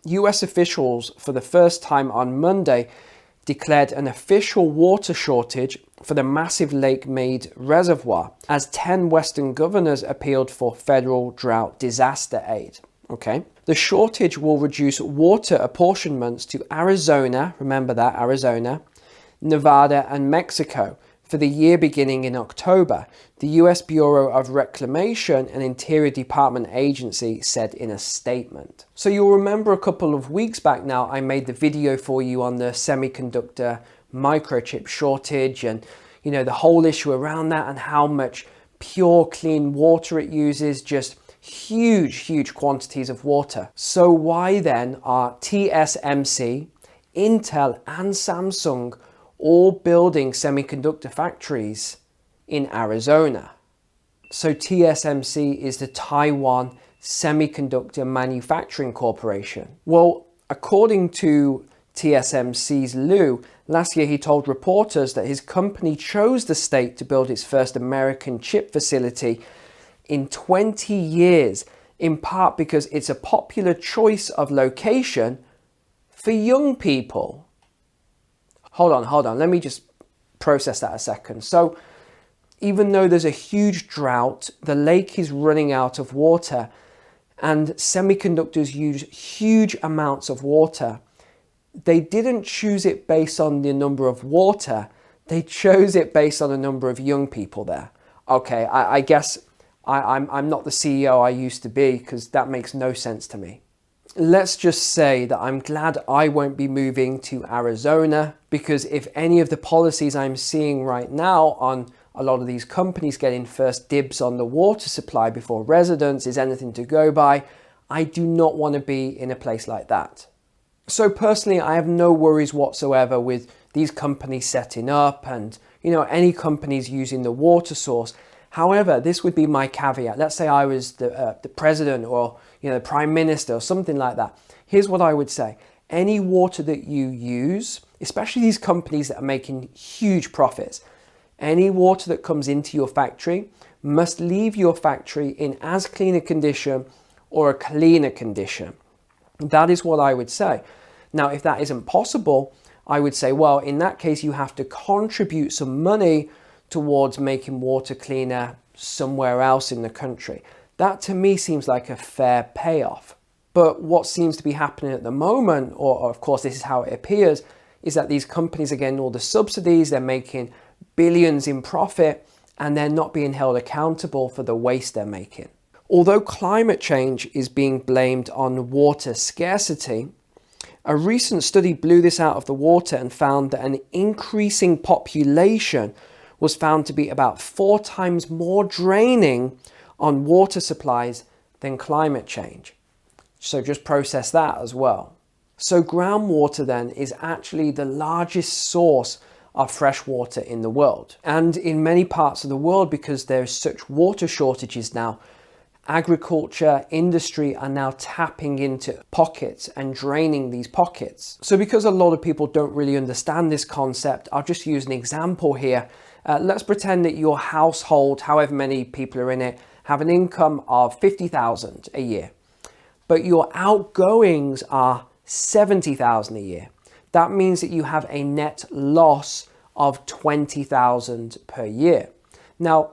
US officials, for the first time on Monday, declared an official water shortage for the massive Lake Mead reservoir as 10 Western governors appealed for federal drought disaster aid. Okay. The shortage will reduce water apportionments to Arizona, remember that, Arizona, Nevada, and Mexico for the year beginning in October, the US Bureau of Reclamation and Interior Department agency said in a statement. So you'll remember a couple of weeks back now, I made the video for you on the semiconductor microchip shortage and, you know, the whole issue around that and how much pure clean water it uses, just huge quantities of water. So why then are TSMC, Intel, and Samsung all building semiconductor factories in Arizona? So TSMC is the Taiwan Semiconductor Manufacturing Corporation. Well, according to TSMC's Liu, last year he told reporters that his company chose the state to build its first American chip facility in 20 years, in part because it's a popular choice of location for young people. Hold on, let me just process that a second. So even though there's a huge drought, the lake is running out of water, and semiconductors use huge amounts of water, they didn't choose it based on the number of water, they chose it based on the number of young people there. Okay, I guess I'm not the CEO I used to be, because that makes no sense to me. Let's just say that I'm glad I won't be moving to Arizona, because if any of the policies I'm seeing right now on a lot of these companies getting first dibs on the water supply before residents is anything to go by, I do not want to be in a place like that. So personally, I have no worries whatsoever with these companies setting up and, you know, any companies using the water source. However, this would be my caveat. Let's say I was the president or, you know, the prime minister or something like that. Here's what I would say. Any water that you use, especially these companies that are making huge profits, any water that comes into your factory must leave your factory in as clean a condition or a cleaner condition. That is what I would say. Now, if that isn't possible, I would say, well, in that case, you have to contribute some money towards making water cleaner somewhere else in the country. That to me seems like a fair payoff. But what seems to be happening at the moment, or of course this is how it appears, is that these companies are getting all the subsidies, they're making billions in profit, and they're not being held accountable for the waste they're making. Although climate change is being blamed on water scarcity, a recent study blew this out of the water and found that an increasing population was found to be about 4 times more draining on water supplies than climate change. So just process that as well. So groundwater then is actually the largest source of fresh water in the world. And in many parts of the world, because there's such water shortages now, agriculture, industry are now tapping into pockets and draining these pockets. So because a lot of people don't really understand this concept, I'll just use an example here. Let's pretend that your household, however many people are in it, have an income of 50,000 a year, but your outgoings are 70,000 a year. That means that you have a net loss of 20,000 per year. Now,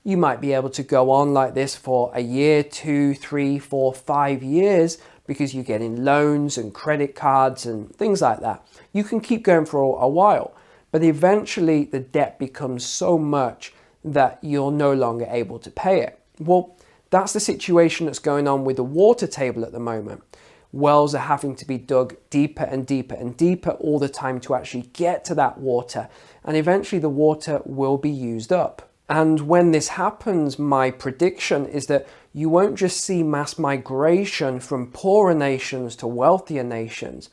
you might be able to go on like this for a year, 2, 3, 4, 5 years because you're getting loans and credit cards and things like that. You can keep going for a while, but eventually the debt becomes so much that you're no longer able to pay it. Well, that's the situation that's going on with the water table at the moment. Wells are having to be dug deeper and deeper and deeper all the time to actually get to that water, and eventually the water will be used up. And when this happens, my prediction is that you won't just see mass migration from poorer nations to wealthier nations,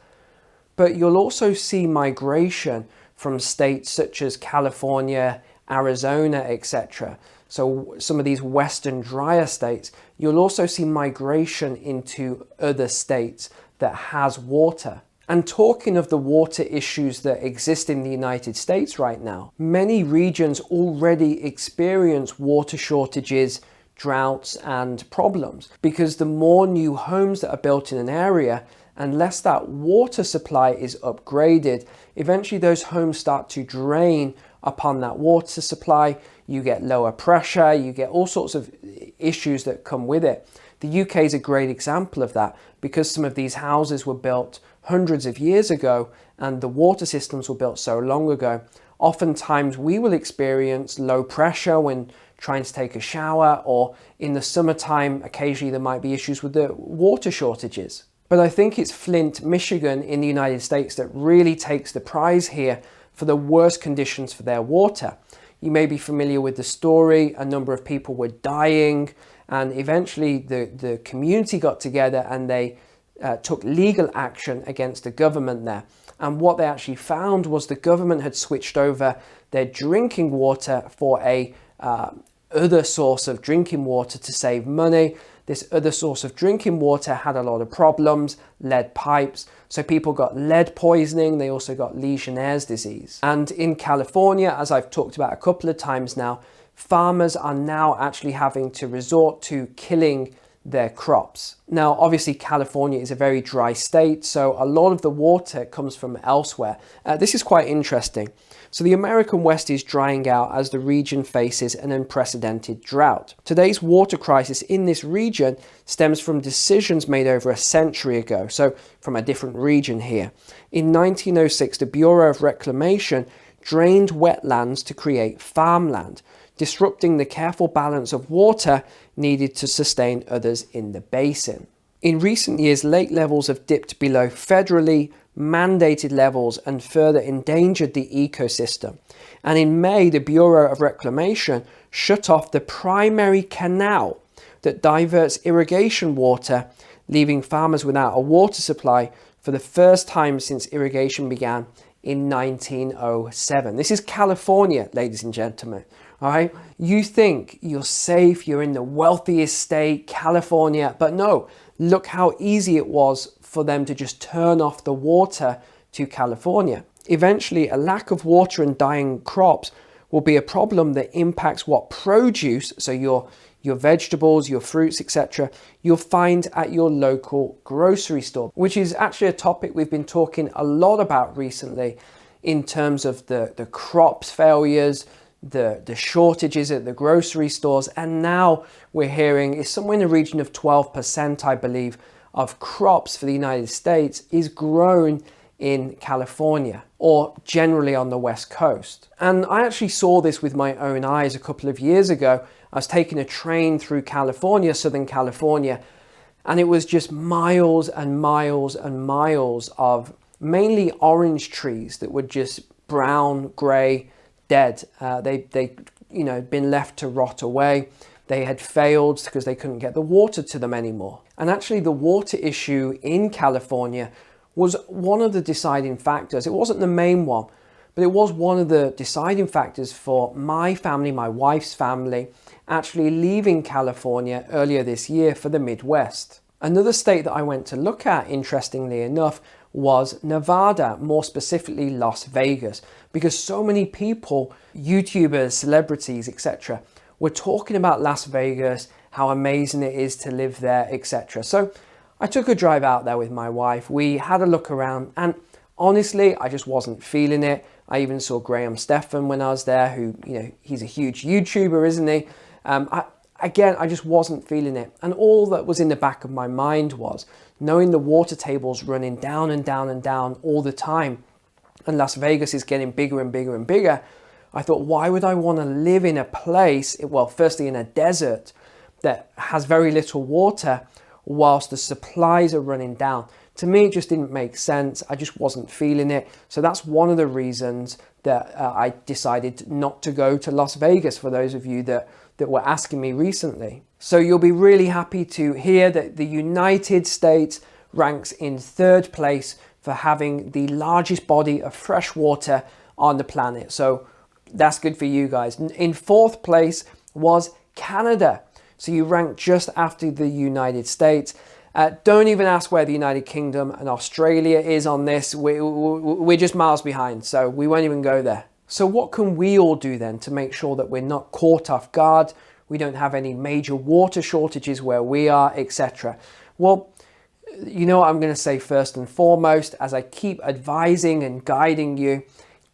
but you'll also see migration from states such as California, Arizona, etc. So some of these western drier states, you'll also see migration into other states that has water. And talking of the water issues that exist in the United States right now, many regions already experience water shortages, droughts and problems, because the more new homes that are built in an area unless that water supply is upgraded, eventually those homes start to drain upon that water supply. You get lower pressure, you get all sorts of issues that come with it. The UK is a great example of that, because some of these houses were built hundreds of years ago and the water systems were built so long ago. Oftentimes we will experience low pressure when trying to take a shower, or in the summertime occasionally there might be issues with the water shortages. But I think it's Flint, Michigan in the United States that really takes the prize here for the worst conditions for their water. You may be familiar with the story. A number of people were dying, and eventually the community got together and they took legal action against the government there. And what they actually found was the government had switched over their drinking water for a other source of drinking water to save money. This other source of drinking water had a lot of problems, lead pipes. So people got lead poisoning. They also got Legionnaire's disease. And in California, as I've talked about a couple of times now, farmers are now actually having to resort to killing their crops. Now, obviously, California is a very dry state, so a lot of the water comes from elsewhere. This is quite interesting. So the American West is drying out as the region faces an unprecedented drought. Today's water crisis in this region stems from decisions made over a century ago, so from a different region here. In 1906, the Bureau of Reclamation drained wetlands to create farmland, disrupting the careful balance of water needed to sustain others in the basin. In recent years, lake levels have dipped below federally mandated levels and further endangered the ecosystem. And in May, the Bureau of Reclamation shut off the primary canal that diverts irrigation water, leaving farmers without a water supply for the first time since irrigation began in 1907. This is California, ladies and gentlemen. All right, you think you're safe, you're in the wealthiest state, California, but no, look how easy it was for them to just turn off the water to California. Eventually, a lack of water and dying crops will be a problem that impacts what produce, so your vegetables, your fruits, etc., you'll find at your local grocery store, which is actually a topic we've been talking a lot about recently in terms of the crops failures, the shortages at the grocery stores, and now we're hearing it's somewhere in the region of 12%, I believe, of crops for the United States is grown in California or generally on the West Coast. And I actually saw this with my own eyes a couple of years ago. I was taking a train through California, Southern California, and it was just miles and miles and miles of mainly orange trees that were just brown, grey, dead. They been left to rot away. They had failed because they couldn't get the water to them anymore. And actually the water issue in California was one of the deciding factors. It wasn't the main one, but it was one of the deciding factors for my family, my wife's family, actually leaving California earlier this year for the Midwest. Another state that I went to look at, interestingly enough, was Nevada, more specifically Las Vegas, because so many people, YouTubers, celebrities, etc., were talking about Las Vegas, how amazing it is to live there, etc. So I took a drive out there with my wife. We had a look around, and honestly, I just wasn't feeling it. I even saw Graham Stephan when I was there, who, he's a huge YouTuber, isn't he? I just wasn't feeling it. And all that was in the back of my mind was knowing the water table's running down and down and down all the time, and Las Vegas is getting bigger and bigger and bigger. I thought, why would I want to live in a place, well, firstly in a desert that has very little water whilst the supplies are running down? To me, it just didn't make sense. I just wasn't feeling it. So that's one of the reasons that I decided not to go to Las Vegas, for those of you that were asking me recently. So you'll be really happy to hear that the United States ranks in third place for having the largest body of fresh water on the planet. So that's good for you guys. In fourth place was Canada. So you rank just after the United States. Don't even ask where the United Kingdom and Australia is on this. We're just miles behind, so we won't even go there. So what can we all do then to make sure that we're not caught off guard, we don't have any major water shortages where we are, etc.? Well, You know what I'm going to say first and foremost, as I keep advising and guiding you,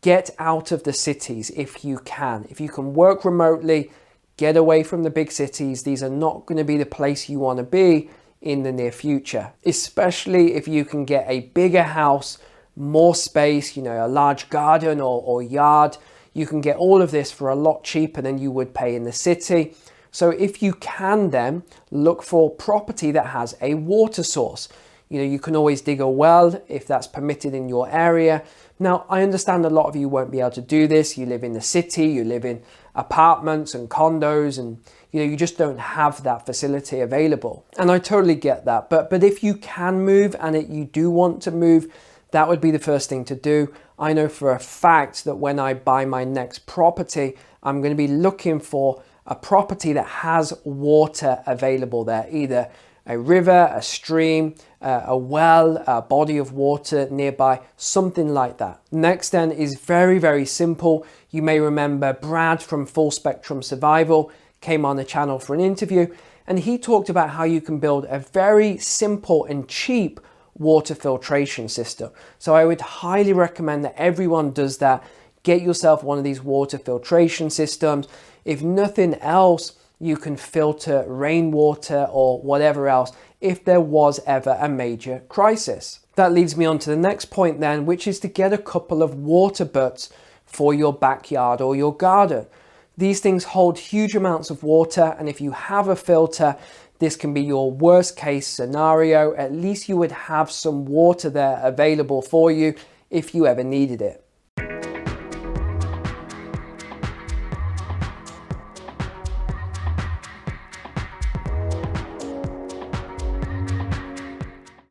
get out of the cities if you can. If you can work remotely, get away from the big cities. These are not going to be the place you want to be in the near future, especially if you can get a bigger house, more space, a large garden or yard. You can get all of this for a lot cheaper than you would pay in the city. So if you can then look for property that has a water source. You can always dig a well if that's permitted in your area. Now, I understand a lot of you won't be able to do this. You live in the city, you live in apartments and condos, and you just don't have that facility available. And I totally get that. But if you can move and you do want to move, that would be the first thing to do. I know for a fact that when I buy my next property, I'm going to be looking for a property that has water available there, either a river, a stream, a well, a body of water nearby, something like that. Next then is very, very simple. You may remember Brad from Full Spectrum Survival came on the channel for an interview, and he talked about how you can build a very simple and cheap water filtration system. So I would highly recommend that everyone does that. Get yourself one of these water filtration systems. If nothing else, you can filter rainwater or whatever else if there was ever a major crisis. That leads me on to the next point then, which is to get a couple of water butts for your backyard or your garden. These things hold huge amounts of water, and if you have a filter, this can be your worst case scenario. At least you would have some water there available for you if you ever needed it.